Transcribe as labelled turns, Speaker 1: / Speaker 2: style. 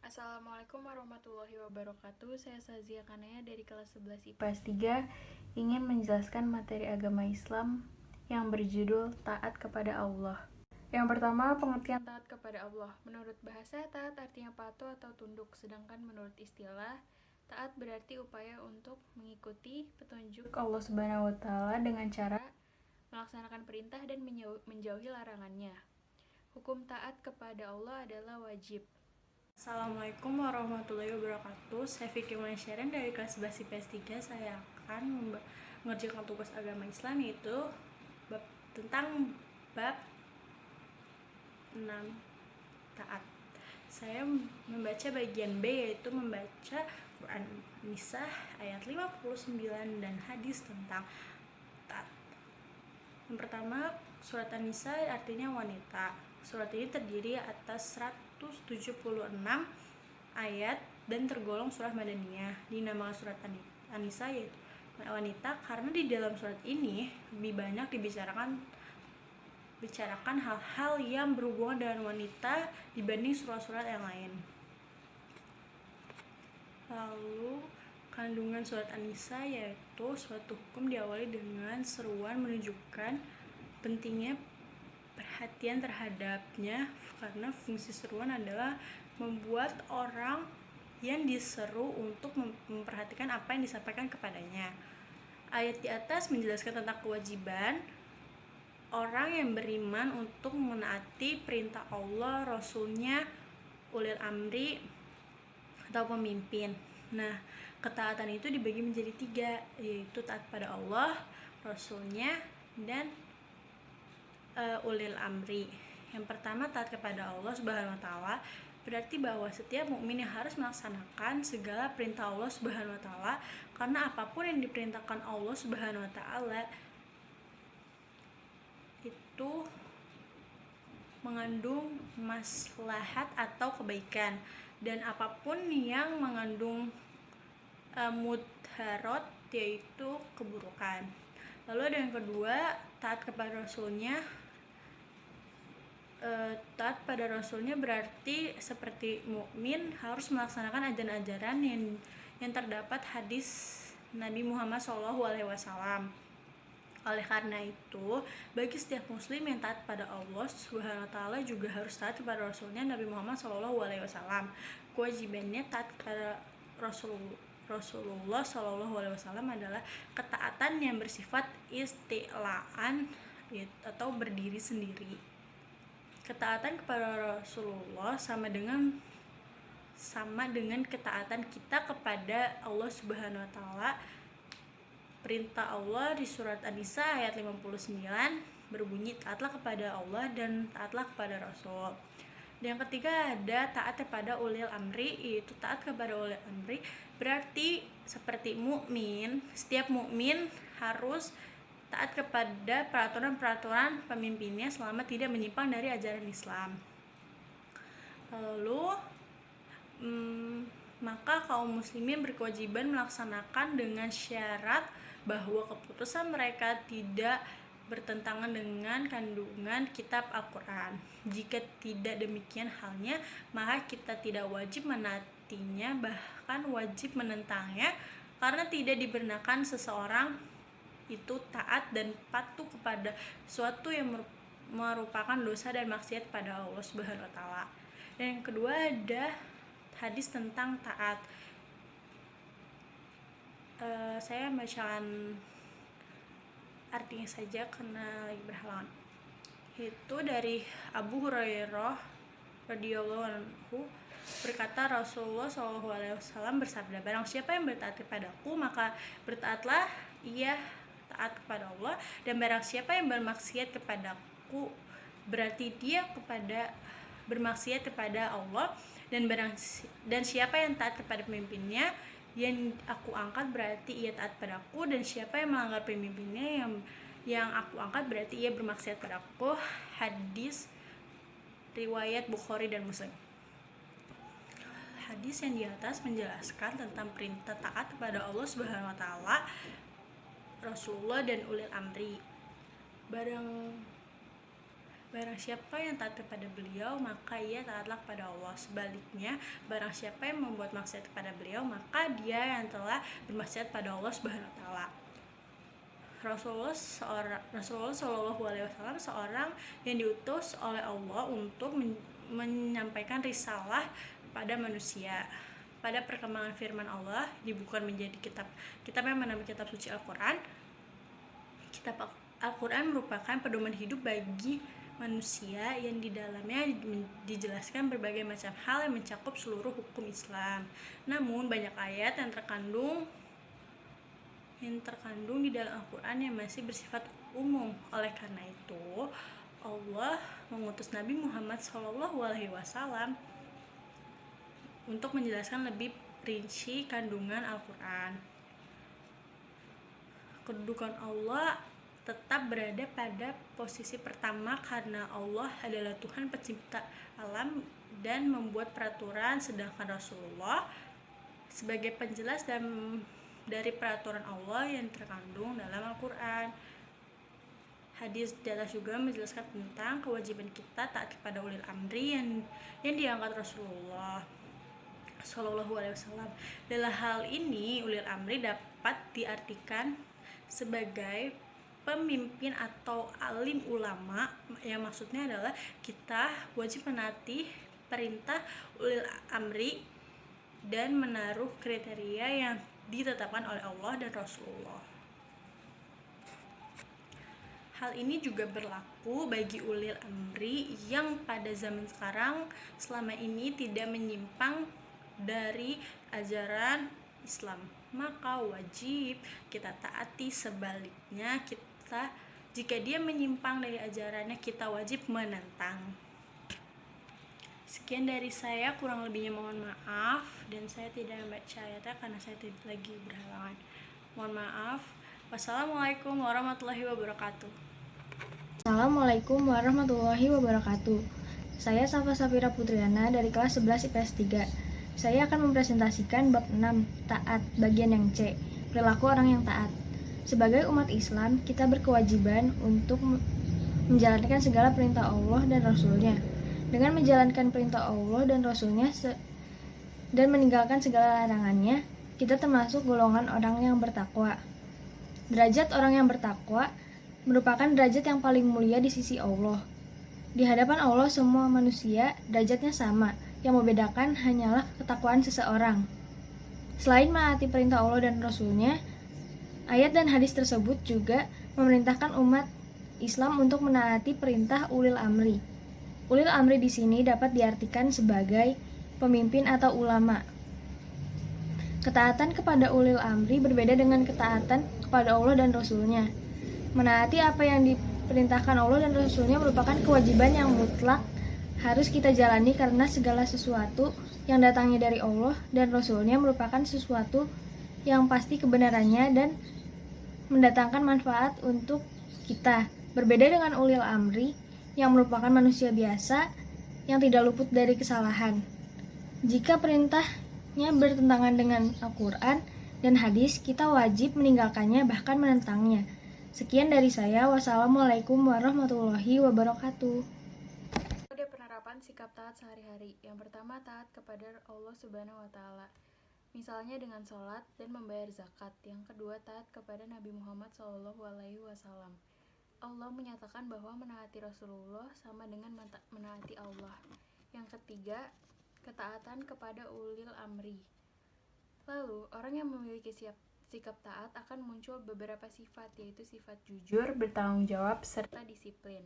Speaker 1: Assalamualaikum warahmatullahi wabarakatuh. Saya Sazia Kanaya dari kelas 11 IPS 3 ingin menjelaskan materi agama Islam yang berjudul Taat kepada Allah. Yang pertama, pengertian taat kepada Allah. Menurut bahasa, taat artinya patuh atau tunduk, sedangkan menurut istilah, taat berarti upaya untuk mengikuti petunjuk Allah Subhanahu wa taala dengan cara melaksanakan perintah dan menjauhi larangannya. Hukum taat kepada Allah adalah wajib.
Speaker 2: Assalamualaikum warahmatullahi wabarakatuh. Saya Vicky Manisyaran dari kelas 11 IPS 3. Saya akan mengerjakan tugas agama Islam, yaitu tentang bab 6 taat. Saya membaca bagian B, yaitu membaca Quran Nisa ayat 59 dan hadis tentang taat. Yang pertama, surat An-Nisa artinya wanita. Surat ini terdiri atas 176 ayat dan tergolong surah Madaniyah. Dinamakan surat An-Nisa yaitu wanita karena di dalam surat ini lebih banyak dibicarakan hal-hal yang berhubungan dengan wanita dibanding surat-surat yang lain. Lalu kandungan surat An-Nisa yaitu suatu hukum diawali dengan seruan menunjukkan pentingnya perhatian terhadapnya, karena fungsi seruan adalah membuat orang yang diseru untuk memperhatikan apa yang disampaikan kepadanya. Ayat di atas menjelaskan tentang kewajiban orang yang beriman untuk menaati perintah Allah, Rasulnya, ulil amri atau pemimpin. Nah, ketaatan itu dibagi menjadi 3, yaitu taat pada Allah, Rasulnya, dan ulil amri. Yang pertama, taat kepada Allah Subhanahu wa taala berarti bahwa setiap mukmin yang harus melaksanakan segala perintah Allah Subhanahu wa taala, karena apapun yang diperintahkan Allah Subhanahu wa taala itu mengandung maslahat atau kebaikan, dan apapun yang mengandung mudharat yaitu keburukan. Lalu ada yang kedua, taat kepada Rasulnya. Taat pada Rasulnya berarti seperti mukmin harus melaksanakan ajaran-ajaran yang terdapat hadis Nabi Muhammad SAW. Oleh karena itu, bagi setiap muslim yang taat pada Allah Subhanahu wa taala juga harus taat kepada Rasulnya Nabi Muhammad SAW. Kewajibannya taat kepada Rasulullah SAW adalah ketaatan yang bersifat istilaan atau berdiri sendiri. Ketaatan kepada Rasulullah sama dengan ketaatan kita kepada Allah Subhanahu wa taala. Perintah Allah di surat An-Nisa ayat 59 berbunyi, taatlah kepada Allah dan taatlah kepada Rasul. Dan yang ketiga ada taat kepada ulil amri, yaitu taat kepada ulil amri berarti seperti mukmin, setiap mukmin harus taat kepada peraturan-peraturan pemimpinnya selama tidak menyimpang dari ajaran Islam. Lalu maka kaum muslimin berkewajiban melaksanakan dengan syarat bahwa keputusan mereka tidak bertentangan dengan kandungan kitab Al-Quran. Jika tidak demikian halnya, maka kita tidak wajib menaatinya, bahkan wajib menentangnya, karena tidak dibenarkan seseorang itu taat dan patuh kepada suatu yang merupakan dosa dan maksiat pada Allah Subhanahu wa taala. Dan yang kedua ada hadis tentang taat. Saya bacakan artinya saja karena lagi berhalangan. Itu dari Abu Hurairah radhiyallahu anhu berkata, Rasulullah SAW bersabda, barang siapa yang bertaat kepadaku maka bertaatlah ia taat kepada Allah, dan barang siapa yang bermaksiat kepadaku berarti dia bermaksiat kepada Allah, dan siapa yang taat kepada pemimpinnya yang aku angkat berarti ia taat padaku, dan siapa yang melanggar pemimpinnya yang aku angkat berarti ia bermaksiat padaku. Hadis riwayat Bukhari dan Muslim. Hadis yang di atas menjelaskan tentang perintah taat kepada Allah Subhanahu wa taala, Rasulullah dan ulil amri. Barang siapa yang taat kepada beliau, maka ia taatlah kepada Allah. Sebaliknya, barang siapa yang membuat maksiat kepada beliau, maka dia yang telah bermaksiat pada Allah Subhanahu wa taala. Rasulullah Shallallahu Alaihi Wasallam seorang yang diutus oleh Allah untuk menyampaikan risalah pada manusia. Pada perkembangan firman Allah dibukukan menjadi kitab yang bernama Kitab Suci Al-Quran. Kitab Al-Quran merupakan pedoman hidup bagi manusia yang di dalamnya dijelaskan berbagai macam hal yang mencakup seluruh hukum Islam. Namun banyak ayat yang terkandung di dalam Al-Quran yang masih bersifat umum. Oleh karena itu, Allah mengutus Nabi Muhammad SAW untuk menjelaskan lebih rinci kandungan Al-Quran. Kedudukan Allah tetap berada pada posisi pertama karena Allah adalah Tuhan pencipta alam dan membuat peraturan, sedangkan Rasulullah sebagai penjelas dari peraturan Allah yang terkandung dalam Al-Quran. Hadis di atas juga menjelaskan tentang kewajiban kita taat kepada ulil amri yang diangkat Rasulullah Shallallahu Alaihi Wasallam. Dalam hal ini, ulil amri dapat diartikan sebagai pemimpin atau alim ulama, yang maksudnya adalah kita wajib menaati perintah ulil amri dan menaruh kriteria yang ditetapkan oleh Allah dan Rasulullah. Hal ini juga berlaku bagi ulil amri yang pada zaman sekarang selama ini tidak menyimpang dari ajaran Islam, maka wajib kita taati. Sebaliknya, jika dia menyimpang dari ajarannya, kita wajib menentang. Sekian dari saya, kurang lebihnya mohon maaf, dan saya tidak membaca ayatnya karena saya tidak lagi berhalangan. Mohon maaf. Wassalamualaikum warahmatullahi wabarakatuh.
Speaker 1: Assalamualaikum warahmatullahi wabarakatuh. Saya Safa Safira Putriana dari kelas 11 IPS 3. Saya akan mempresentasikan bab 6, taat, bagian yang C, perilaku orang yang taat. Sebagai umat Islam, kita berkewajiban untuk menjalankan segala perintah Allah dan Rasul-Nya. Dengan menjalankan perintah Allah dan Rasul-Nya dan meninggalkan segala larangannya, kita termasuk golongan orang yang bertakwa. Derajat orang yang bertakwa merupakan derajat yang paling mulia di sisi Allah. Di hadapan Allah, semua manusia derajatnya sama, yang membedakan hanyalah ketakwaan seseorang. Selain menaati perintah Allah dan Rasul-Nya, ayat dan hadis tersebut juga memerintahkan umat Islam untuk menaati perintah ulil amri. Ulil amri di sini dapat diartikan sebagai pemimpin atau ulama. Ketaatan kepada ulil amri berbeda dengan ketaatan kepada Allah dan Rasul-Nya. Menaati apa yang diperintahkan Allah dan Rasul-Nya merupakan kewajiban yang mutlak harus kita jalani karena segala sesuatu yang datangnya dari Allah dan Rasul-Nya merupakan sesuatu yang pasti kebenarannya dan mendatangkan manfaat untuk kita. Berbeda dengan ulil amri yang merupakan manusia biasa yang tidak luput dari kesalahan. Jika perintahnya bertentangan dengan Al-Quran dan hadis, kita wajib meninggalkannya bahkan menentangnya. Sekian dari saya. Wassalamualaikum warahmatullahi wabarakatuh.
Speaker 3: Ada penerapan sikap taat sehari-hari. Yang pertama, taat kepada Allah Subhanahu wa taala. Misalnya dengan sholat dan membayar zakat. Yang kedua, taat kepada Nabi Muhammad SAW. Allah menyatakan bahwa menaati Rasulullah sama dengan menaati Allah. Yang ketiga, ketaatan kepada ulil amri. Lalu, orang yang memiliki sikap taat akan muncul beberapa sifat, yaitu sifat jujur, bertanggung jawab, serta disiplin.